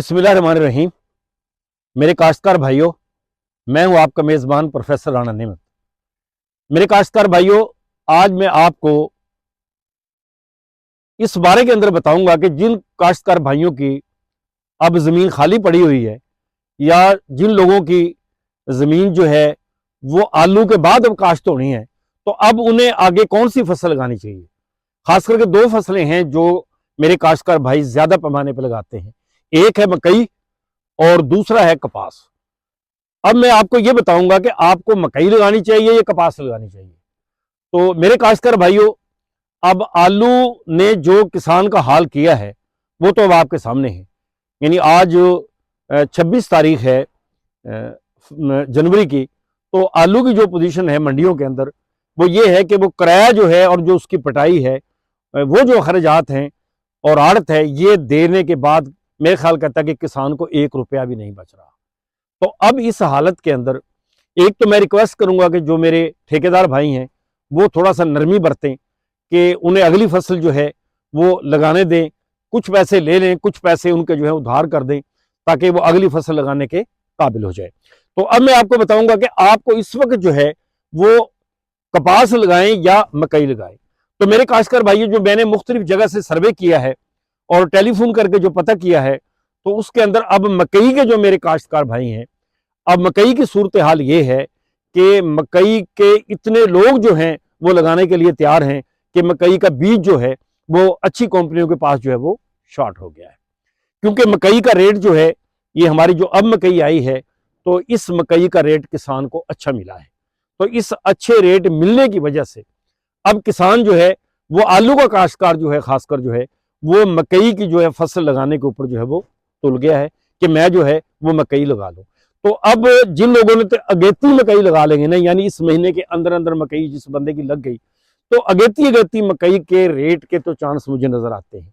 बिस्मिल्लाहिर्रहमानिर्रहीम। मेरे काश्तकार भाइयों, मैं हूं आपका मेज़बान प्रोफेसर राणा नेमत। मेरे काश्तकार भाइयों, आज मैं आपको इस बारे के अंदर बताऊंगा कि जिन काश्तकार भाइयों की अब ज़मीन खाली पड़ी हुई है या जिन लोगों की ज़मीन जो है वो आलू के बाद अब काश्त होनी है, तो अब उन्हें आगे कौन सी फसल लगानी चाहिए। खास करके दो फसलें हैं जो मेरे काश्तकार भाई ज़्यादा पैमाने पर लगाते हैं। एक है मकई और दूसरा है कपास। अब मैं आपको ये बताऊंगा कि आपको मकई लगानी चाहिए या कपास लगानी चाहिए। तो मेरे काश्तकार भाइयों, अब आलू ने जो किसान का हाल किया है वो तो अब आपके सामने है। यानी आज 26 तारीख है जनवरी की, तो आलू की जो पोजीशन है मंडियों के अंदर वो ये है कि वो किराया जो है और जो उसकी पटाई है, वो जो खर्चात हैं और आड़त है, ये देने के बाद मेरे ख्याल कहता है कि किसान को 1 रुपया भी नहीं बच रहा। तो अब इस हालत के अंदर एक तो मैं रिक्वेस्ट करूंगा कि जो मेरे ठेकेदार भाई हैं वो थोड़ा सा नरमी बरतें कि उन्हें अगली फसल जो है वो लगाने दें, कुछ पैसे ले लें, कुछ पैसे उनके जो है उधार कर दें ताकि वो अगली फसल लगाने के काबिल हो जाए। तो अब मैं आपको बताऊंगा कि आपको इस वक्त जो है वो कपास लगाएं या मकई लगाएं। तो मेरे काश्तकार भाइयों, जो मैंने मुख्तलिफ जगह से सर्वे किया है और टेलीफोन करके जो पता किया है, तो उसके अंदर अब मकई के जो मेरे काश्तकार भाई हैं, अब मकई की सूरत हाल ये है कि मकई के इतने लोग जो हैं वो लगाने के लिए तैयार हैं कि मकई का बीज जो है वो अच्छी कंपनियों के पास जो है वो शॉर्ट हो गया है। क्योंकि मकई का रेट जो है, ये हमारी जो अब मकई आई है, तो इस मकई का रेट किसान को अच्छा मिला है। तो इस अच्छे रेट मिलने की वजह से अब किसान जो है वो आलू का काश्तकार जो है, खासकर जो है वो मकई की जो है फसल लगाने के ऊपर जो है वो तुल गया है कि मैं जो है वो मकई लगा लूं। तो अब जिन लोगों ने तो अगेती मकई लगा लेंगे ना, यानी इस महीने के अंदर अंदर मकई जिस बंदे की लग गई, तो अगेती अगेती मकई के रेट के तो चांस मुझे नजर आते हैं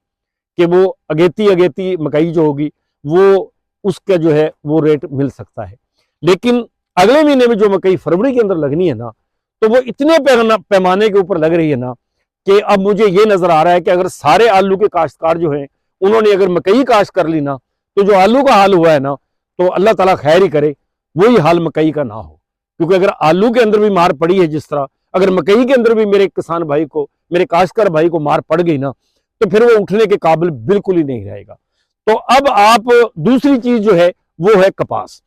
कि वो अगेती अगेती मकई जो होगी वो उसका जो है वो रेट मिल सकता है। लेकिन अगले महीने में जो मकई फरवरी के अंदर लगनी है ना, तो वो इतने पैमाने के ऊपर लग रही है ना कि अब मुझे ये नजर आ रहा है कि अगर सारे आलू के काश्तकार जो हैं उन्होंने अगर मकई काश्त कर ली ना, तो जो आलू का हाल हुआ है ना, तो अल्लाह ताला खैर ही करे वही हाल मकई का ना हो। क्योंकि अगर आलू के अंदर भी मार पड़ी है जिस तरह, अगर मकई के अंदर भी मेरे किसान भाई को, मेरे काश्तकार भाई को मार पड़ गई ना, तो फिर वो उठने के काबिल बिल्कुल ही नहीं रहेगा। तो अब आप दूसरी चीज जो है वो है कपास।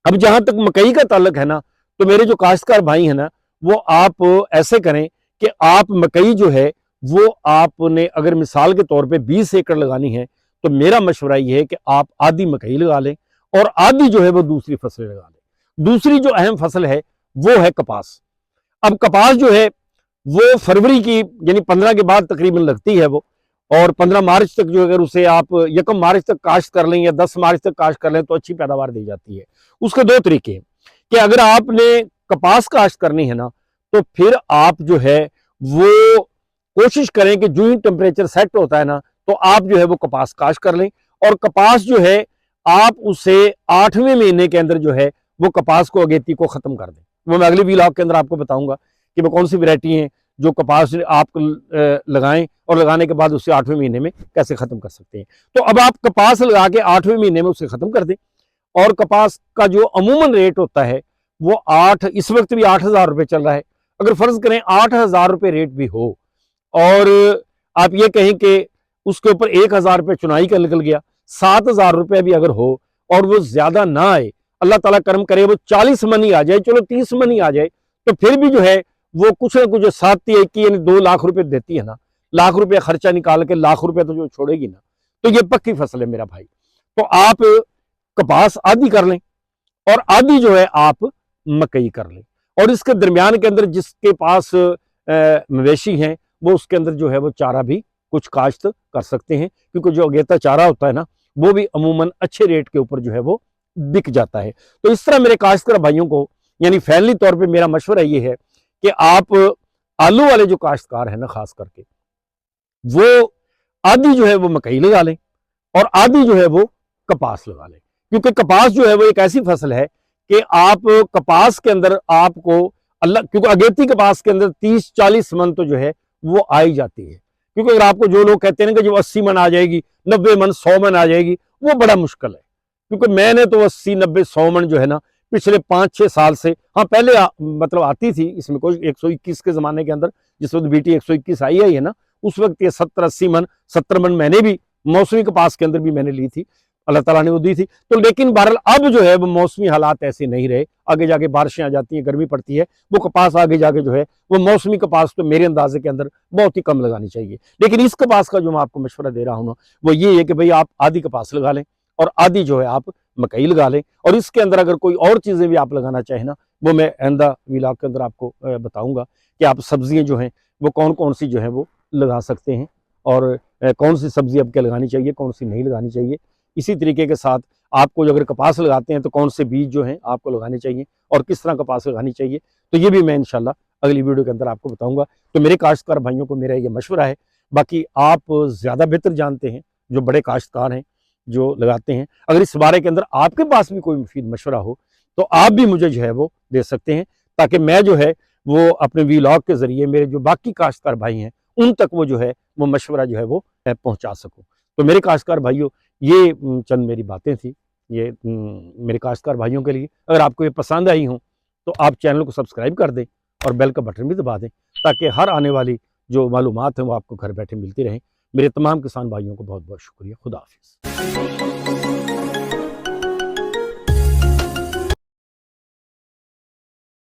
अब जहां तक मकई का ताल्लुक है ना, तो मेरे जो काश्तकार भाई है ना, वो आप ऐसे करें कि आप मकई जो है वो आपने अगर मिसाल के तौर पे 20 एकड़ लगानी है, तो मेरा मशवरा ये है कि आप आधी मकई लगा लें और आधी जो है वो दूसरी फसलें लगा लें। दूसरी जो अहम फसल है वो है कपास। अब कपास जो है वो फरवरी की यानी 15 के बाद तकरीबन लगती है वो, और 15 मार्च तक जो अगर उसे आप 1 मार्च तक काश्त कर लें या 10 मार्च तक काश्त कर लें तो अच्छी पैदावार दी जाती है। उसके दो तरीके हैं कि अगर आपने कपास काश्त करनी है ना, तो फिर आप जो है वो कोशिश करें कि जो ही टेम्परेचर सेट होता है ना, तो आप जो है वो कपास काश्त कर लें। और कपास जो है आप उसे 8वें महीने के अंदर जो है वो कपास को अगेती को खत्म कर दें। वो मैं अगली व्लॉग के अंदर आपको बताऊंगा कि वो कौन सी वैरायटी है जो कपास आप लगाएं और लगाने के बाद उसे 8वें महीने में कैसे खत्म कर सकते हैं। तो अब आप कपास लगा के 8वें महीने में उसे खत्म कर दें। और कपास का जो अमूमन रेट होता है वो इस वक्त भी 8,000 रुपये चल रहा है। अगर फर्ज करें 8,000 रुपये रेट भी हो और आप ये कहें कि उसके ऊपर 1,000 रुपये चुनाई का निकल गया, 7,000 रुपये भी अगर हो और वो ज्यादा ना आए, अल्लाह ताला करम करे वो 40 मन ही आ जाए, चलो 30 मन ही आ जाए, तो फिर भी जो है वो कुछ ना कुछ 7 की यानी 2 लाख रुपए देती है ना, लाख रुपया खर्चा निकाल के लाख रुपया तो जो छोड़ेगी ना, तो ये पक्की फसल है मेरा भाई। तो आप कपास आधी कर लें और आधी जो है आप मकई कर लें, और इसके दरमियान के अंदर जिसके पास मवेशी हैं वो उसके अंदर जो है वो चारा भी कुछ काश्त कर सकते हैं, क्योंकि जो अगेता चारा होता है ना वो भी अमूमन अच्छे रेट के ऊपर जो है वो बिक जाता है। तो इस तरह मेरे काश्तकार भाइयों को यानी फैमिली तौर पे मेरा मशवरा ये है कि आप आलू वाले जो काश्तकार है ना, खास करके वो आधी जो है वो मकई लगा लें और आधी जो है वो कपास लगा लें। क्योंकि कपास जो है वो एक ऐसी फसल है कि आप कपास के अंदर आपको अल्लाह, क्योंकि अगेती कपास के अंदर 30-40 मन तो जो है वो आ ही जाती है। क्योंकि अगर आपको जो लोग कहते हैं ना कि जो 80 मन आ जाएगी, 90 मन, 100 मन आ जाएगी, वो बड़ा मुश्किल है। क्योंकि मैंने तो 80-90-100 मन जो है ना पिछले 5-6 साल से, हाँ पहले मतलब आती थी इसमें कोई 121 के ज़माने के अंदर, जिस वक्त बीटी 121 आई है ना, उस वक्त ये 70-80 मन 70 मन मैंने भी मौसमी कपास के अंदर भी मैंने ली थी, अल्लाह ताला ने वो दी थी। तो लेकिन बहरहाल अब जो है वो मौसमी हालात ऐसे नहीं रहे, आगे जाके बारिशें आ जाती हैं, गर्मी पड़ती है, वो कपास आगे जाके जो है वो मौसमी कपास तो मेरे अंदाजे के अंदर बहुत ही कम लगानी चाहिए। लेकिन इस कपास का जो मैं आपको मशवरा दे रहा हूँ ना, वो ये है कि भाई आप आधी कपास लगा लें और आधी जो है आप मकई लगा लें, और इसके अंदर अगर कोई और चीज़ें भी आप लगाना चाहें ना, वो मैं आइंदा व्लॉग के अंदर आपको बताऊंगा कि आप सब्जियां जो हैं वो कौन कौन सी जो है वो लगा सकते हैं, और कौन सी सब्जी आपके लगानी चाहिए, कौन सी नहीं लगानी चाहिए। इसी तरीके के साथ आपको अगर कपास लगाते हैं तो कौन से बीज जो हैं आपको लगाने चाहिए और किस तरह कपास लगानी चाहिए, तो ये भी मैं इंशाल्लाह अगली वीडियो के अंदर आपको बताऊंगा। तो मेरे काश्तकार भाइयों को मेरा ये मशवरा है, बाकी आप ज़्यादा बेहतर जानते हैं, जो बड़े काश्तकार हैं जो लगाते हैं, अगर इस बारे के अंदर आपके पास भी कोई मुफीद मशवरा हो तो आप भी मुझे जो है वो दे सकते हैं, ताकि मैं जो है वो अपने व्लॉग के ज़रिए मेरे जो बाकी काश्तकार भाई हैं उन तक वो जो है वो मशवरा जो है वो पहुँचा सकूँ। तो मेरे काश्तकार भाइयों, ये चंद मेरी बातें थी, ये मेरे काश्तकार भाइयों के लिए। अगर आपको ये पसंद आई हो तो आप चैनल को सब्सक्राइब कर दें और बेल का बटन भी दबा दें, ताकि हर आने वाली जो मालूमात हैं वो आपको घर बैठे मिलती रहें। मेरे तमाम किसान भाइयों को बहुत बहुत शुक्रिया। खुदा हाफिज़।